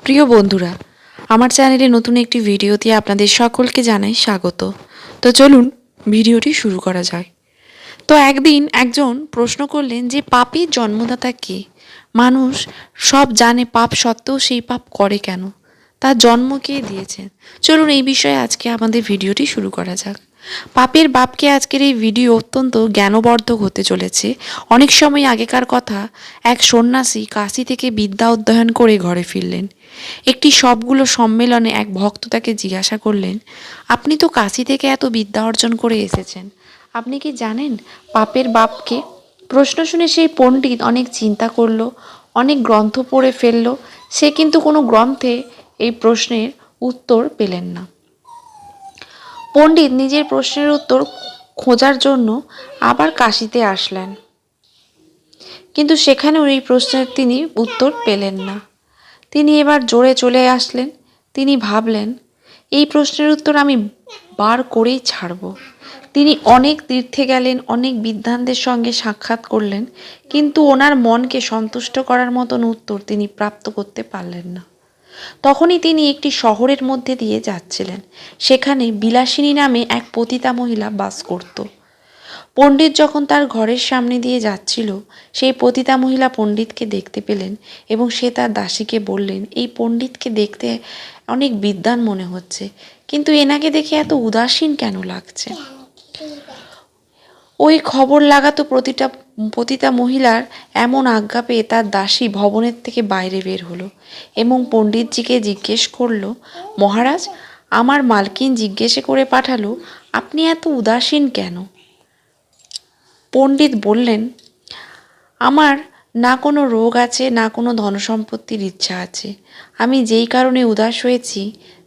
প্রিয় বন্ধুরা, আমার চ্যানেলে নতুন একটি ভিডিওতে আপনাদের সকলকে জানাই স্বাগত। তো চলুন ভিডিওটি শুরু করা যায়। তো একদিন একজন প্রশ্ন করলেন যে পাপের জন্মদাতা কে? মানুষ সব জানে, পাপ সত্ত্বেও সেই পাপ করে কেন? তার জন্ম কে দিয়েছেন? চলুন এই বিষয়ে আজকে আমাদের ভিডিওটি শুরু করা যাক। পাপের বাপকে আজকের এই ভিডিও অত্যন্ত জ্ঞানবর্ধক হতে চলেছে। অনেক সময় আগেকার কথা, এক সন্ন্যাসী কাশী থেকে বিদ্যা অধ্যয়ন করে ঘরে ফিরলেন। একটি সবগুলো সম্মেলনে এক ভক্ত তাকে জিজ্ঞাসা করলেন, আপনি তো কাশী থেকে এত বিদ্যা অর্জন করে এসেছেন, আপনি কি জানেন পাপের বাপকে? প্রশ্ন শুনে সেই পণ্ডিত অনেক চিন্তা করল, অনেক গ্রন্থ পড়ে ফেলল। সে কিন্তু কোনো গ্রন্থে এই প্রশ্নের উত্তর পেলেন না। পণ্ডিত নিজের প্রশ্নের উত্তর খোঁজার জন্য আবার কাশীতে আসলেন, কিন্তু সেখানেও এই প্রশ্নের তিনি উত্তর পেলেন না। তিনি এবার জোরে চলে আসলেন। তিনি ভাবলেন, এই প্রশ্নের উত্তর আমি বার করেই ছাড়ব। তিনি অনেক তীর্থে গেলেন, অনেক বিদ্বানদের সঙ্গে সাক্ষাৎ করলেন, কিন্তু ওনার মনকে সন্তুষ্ট করার মতন উত্তর তিনি প্রাপ্ত করতে পারলেন না। তখনই তিনি একটি শহরের মধ্যে দিয়ে যাচ্ছিলেন। সেখানে বিলাসিনী নামে এক পতিতা মহিলা বাস করত। পণ্ডিত যখন তার ঘরের সামনে দিয়ে যাচ্ছিল, সেই পতিতা মহিলা পণ্ডিতকে দেখতে পেলেন এবং সে তার দাসীকে বললেন, এই পণ্ডিতকে দেখতে অনেক বিদ্বান মনে হচ্ছে, কিন্তু এনাকে দেখে এত উদাসীন কেন লাগছে? ওই খবর লাগাতো পতিতা মহিলার এমন আজ্ঞা পেয়ে তার দাসী ভবনের থেকে বাইরে বের হলো এবং পণ্ডিতজিকে জিজ্ঞেস করলো, মহারাজ, আমার মালকিন জিজ্ঞেস করে পাঠালো আপনি এত উদাসীন কেন? পণ্ডিত বললেন, আমার না কোনো রোগ আছে, না কোনো ধনসম্পত্তির ইচ্ছা আছে। আমি যেই কারণে উদাস হয়েছি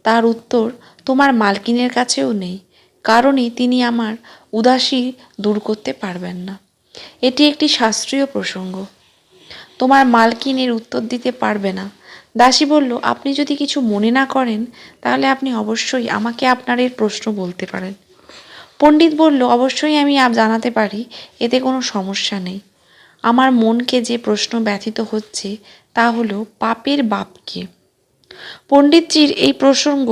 তার উত্তর তোমার মালকিনের কাছেও নেই, কারণই তিনি আমার উদাসী দূর করতে পারবেন না। এটি একটি শাস্ত্রীয় প্রসঙ্গ, তোমার মালকিন এর উত্তর দিতে পারবে না। দাসী বলল, আপনি যদি কিছু মনে না করেন তাহলে আপনি অবশ্যই আমাকে আপনার এর প্রশ্ন বলতে পারেন। পণ্ডিত বলল, অবশ্যই আমি জানাতে পারি, এতে কোনো সমস্যা নেই। আমার মনকে যে প্রশ্ন ব্যথিত হচ্ছে তা হলো পাপের বাপ কে? পণ্ডিতজির এই প্রসঙ্গ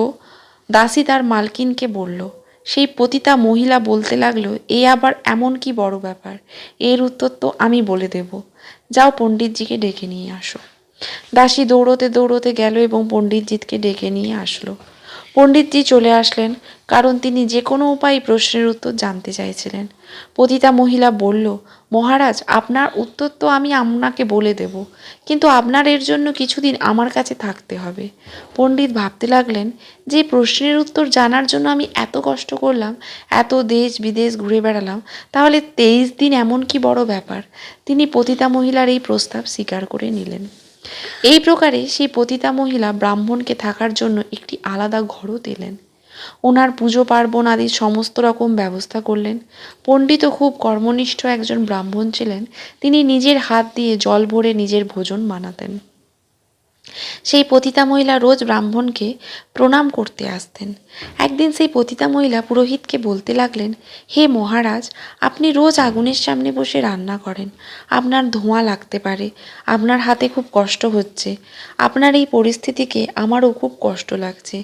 দাসী তার মালকিনকে বলল। সেই পতিতা মহিলা বলতে লাগলো, এ আবার এমন কি বড় ব্যাপার, এর উত্তর তো আমি বলে দেব। যাও পণ্ডিতজিকে ডেকে নিয়ে আসো। দাসী দৌড়তে দৌড়তে গেল এবং পণ্ডিতজিকে ডেকে নিয়ে আসলো। পণ্ডিতজি চলে আসলেন, কারণ তিনি যে কোনো উপায়ে প্রশ্নের উত্তর জানতে চাইছিলেন। পতিতা মহিলা বলল, মহারাজ, আপনার উত্তর তো আমি আপনাকে বলে দেব, কিন্তু আপনার এর জন্য কিছুদিন আমার কাছে থাকতে হবে। পণ্ডিত ভাবতে লাগলেন, যে প্রশ্নের উত্তর জানার জন্য আমি এত কষ্ট করলাম, এত দেশ বিদেশ ঘুরে বেড়ালাম, তাহলে 23 দিন এমন কি বড় ব্যাপার? তিনি পতিতা মহিলার এই প্রস্তাব স্বীকার করে নিলেন। এই প্রকারে সেই পতিতা মহিলা ব্রাহ্মণকে থাকার জন্য একটি আলাদা ঘরও দিলেন। ওনার পুজো পার্বণ আদির সমস্ত রকম ব্যবস্থা করলেন। পণ্ডিতও খুব কর্মনিষ্ঠ একজন ব্রাহ্মণ ছিলেন। তিনি নিজের হাত দিয়ে জল ভরে নিজের ভোজন বানাতেন। সেই পতিতা মহিলা রোজ ব্রাহ্মণকে প্রণাম করতে আসতেন। একদিন সেই পতিতা মহিলা পুরোহিতকে বলতে লাগলেন, হে মহারাজ, আপনি রোজ আগুনের সামনে বসে রান্না করেন, আপনার ধোঁয়া লাগতে পারে, আপনার হাতে খুব কষ্ট হচ্ছে। আপনার এই পরিস্থিতিকে আমারও খুব কষ্ট লাগছে।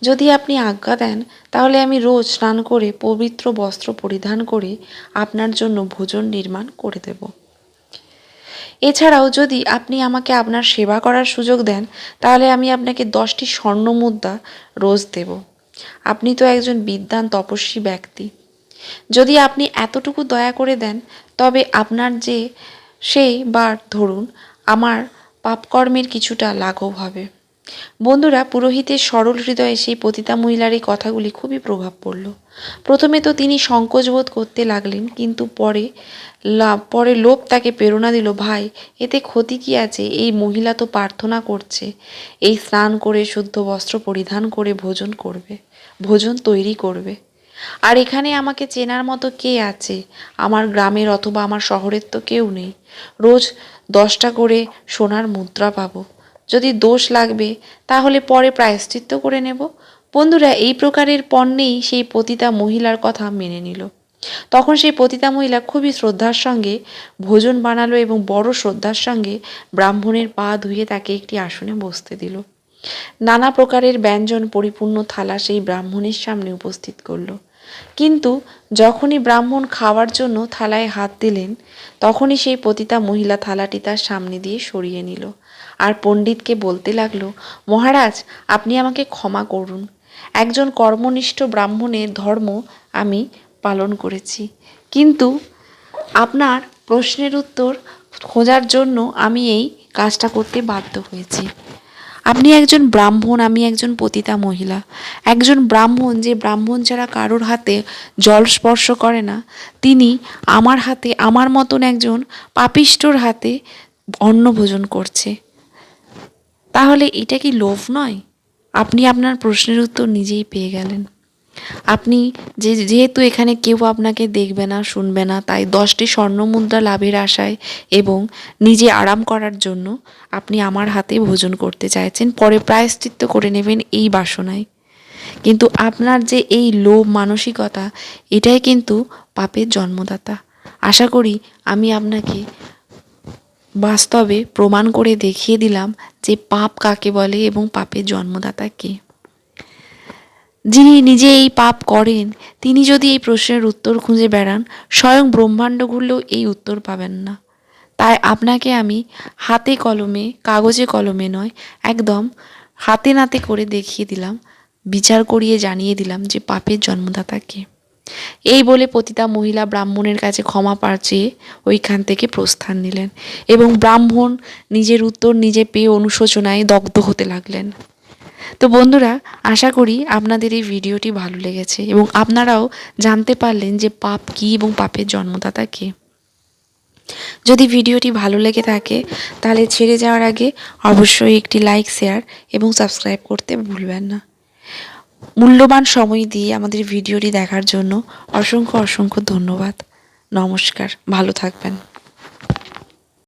যদি আপনি আজ্ঞা দেন তাহলে আমি রোজ স্নান করে পবিত্র বস্ত্র পরিধান করে আপনার জন্য ভোজন নির্মাণ করে দেব। এছাড়াও যদি আপনি আমাকে আপনার সেবা করার সুযোগ দেন তাহলে আমি আপনাকে 10টি স্বর্ণ মুদ্রা রোজ দেব। আপনি তো একজন বিদ্বান তপস্বী ব্যক্তি। যদি আপনি এতটুকু দয়া করে দেন তবে আপনার যে বার ধরুন আমার পাপকর্মের কিছুটা লাঘব হবে। বন্ধুরা, পুরোহিতের সরল হৃদয়ে সেই পতিতা মহিলার এই কথাগুলি খুবই প্রভাব পড়ল। প্রথমে তো তিনি সংকোচবোধ করতে লাগলেন, কিন্তু পরে লোভ তাকে প্রেরণা দিল, ভাই, এতে ক্ষতি কি আছে? এই মহিলা তো প্রার্থনা করছে, এই স্নান করে শুদ্ধ বস্ত্র পরিধান করে ভোজন তৈরি করবে। আর এখানে আমাকে চেনার মতো কে আছে? আমার গ্রামের অথবা আমার শহরের তো কেউ নেই। রোজ 10টা করে সোনার মুদ্রা পাবো। যদি দোষ লাগবে তাহলে পরে প্রায়শ্চিত্ত করে নেব। বন্ধুরা, এই প্রকারের পণ্যেই সেই পতিতা মহিলার কথা মেনে নিল। তখন সেই পতিতা মহিলা খুবই শ্রদ্ধার সঙ্গে ভোজন বানালো এবং বড় শ্রদ্ধার সঙ্গে ব্রাহ্মণের পা ধুয়ে তাকে একটি আসনে বসতে দিল। নানা প্রকারের ব্যঞ্জন পরিপূর্ণ থালা সেই ব্রাহ্মণের সামনে উপস্থিত করল। কিন্তু যখনই ব্রাহ্মণ খাওয়ার জন্য থালায় হাত দিলেন, তখনই সেই পতিতা মহিলা থালাটি তার সামনে দিয়ে সরিয়ে নিল আর পণ্ডিতকে বলতে লাগলো, মহারাজ, আপনি আমাকে ক্ষমা করুন। একজন কর্মনিষ্ঠ ব্রাহ্মণের ধর্ম আমি পালন করেছি, কিন্তু আপনার প্রশ্নের উত্তর খোঁজার জন্য আমি এই কাজটা করতে বাধ্য হয়েছি। আপনি একজন ব্রাহ্মণ, আমি একজন পতিতা মহিলা। একজন ব্রাহ্মণ, যে ব্রাহ্মণ ছাড়া কারোর হাতে জল স্পর্শ করে না, তিনি আমার হাতে, আমার মতন একজন পাপিষ্ঠর হাতে অন্ন ভোজন করছে। তাহলে এটা কি লোভ নয়? আপনি আপনার প্রশ্নের উত্তর নিজেই পেয়ে গেলেন। আপনি যেহেতু এখানে কেউ আপনাকে দেখবে না, শুনবে না, তাই 10টি স্বর্ণমুদ্রা লাভের আশায় এবং নিজে আরাম করার জন্য আপনি আমার হাতে ভোজন করতে চাইছেন, পরে প্রায়শ্চিত্ত করে নেবেন এই বাসনায়। কিন্তু আপনার যে এই লোভ মানসিকতা, এটাই কিন্তু পাপের জন্মদাতা। আশা করি আমি আপনাকে বাস্তবে প্রমাণ করে দেখিয়ে দিলাম যে পাপ কাকে বলে এবং পাপের জন্মদাতা কে। যিনি নিজে এই পাপ করেন, তিনি যদি এই প্রশ্নের উত্তর খুঁজে বেড়ান, স্বয়ং ব্রহ্মাণ্ড ঘুরলেও এই উত্তর পাবেন না। তাই আপনাকে আমি হাতে কলমে, কাগজে কলমে নয়, একদম হাতে নাতে করে দেখিয়ে দিলাম, বিচার করিয়ে জানিয়ে দিলাম যে পাপের জন্মদাতা কে। এই বলে পতিতা মহিলা ব্রাহ্মণের কাছে ক্ষমা চেয়ে ওইখান থেকে প্রস্থান নিলেন এবং ব্রাহ্মণ নিজের উত্তর নিজে পেয়ে অনুশোচনায় দগ্ধ হতে লাগলেন। তো বন্ধুরা, আশা করি আপনাদের এই ভিডিওটি ভালো লেগেছে এবং আপনারাও জানতে পারলেন যে পাপ কী এবং পাপের জন্মদাতা কে। যদি ভিডিওটি ভালো লেগে থাকে তাহলে ছেড়ে যাওয়ার আগে অবশ্যই একটি লাইক, শেয়ার এবং সাবস্ক্রাইব করতে ভুলবেন না। মূল্যবান সময় দিয়ে আমাদের ভিডিওটি দেখার জন্য অসংখ্য অসংখ্য ধন্যবাদ। নমস্কার, ভালো থাকবেন।